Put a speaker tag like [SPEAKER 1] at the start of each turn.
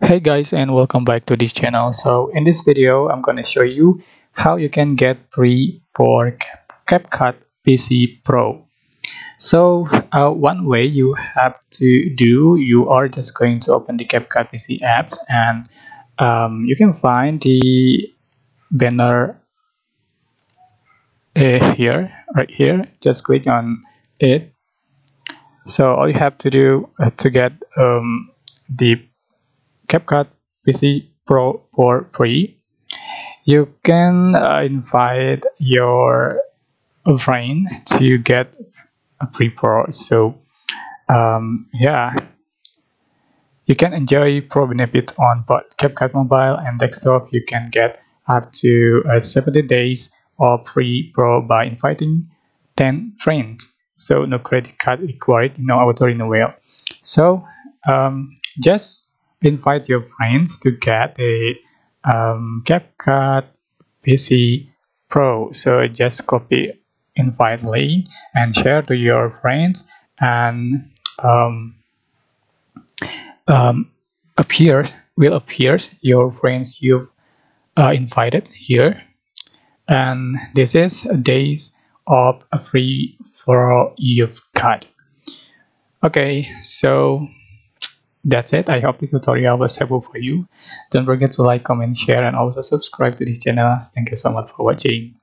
[SPEAKER 1] Hey guys, and welcome back to this channel. So in this video I'm going to show you how you can get free for CapCut PC Pro. So one way you have to do, you are just going to open the CapCut PC apps, and you can find the banner here, right here. Just click on it. So all you have to do to get the CapCut PC Pro for free, you can invite your friend to get a free Pro. So yeah, you can enjoy Pro benefits on both CapCut mobile and desktop. You can get up to 70 days of free Pro by inviting 10 friends. So no credit card required, no auto renewal. So just invite your friends to get a CapCut PC Pro. So just copy invite link and share to your friends, and um, appear your friends you've invited here, and this is days of a free for all you've got. Okay, so that's it. I hope this tutorial was helpful for you. Don't forget to like, comment, share, and also subscribe to this channel. Thank you so much for watching.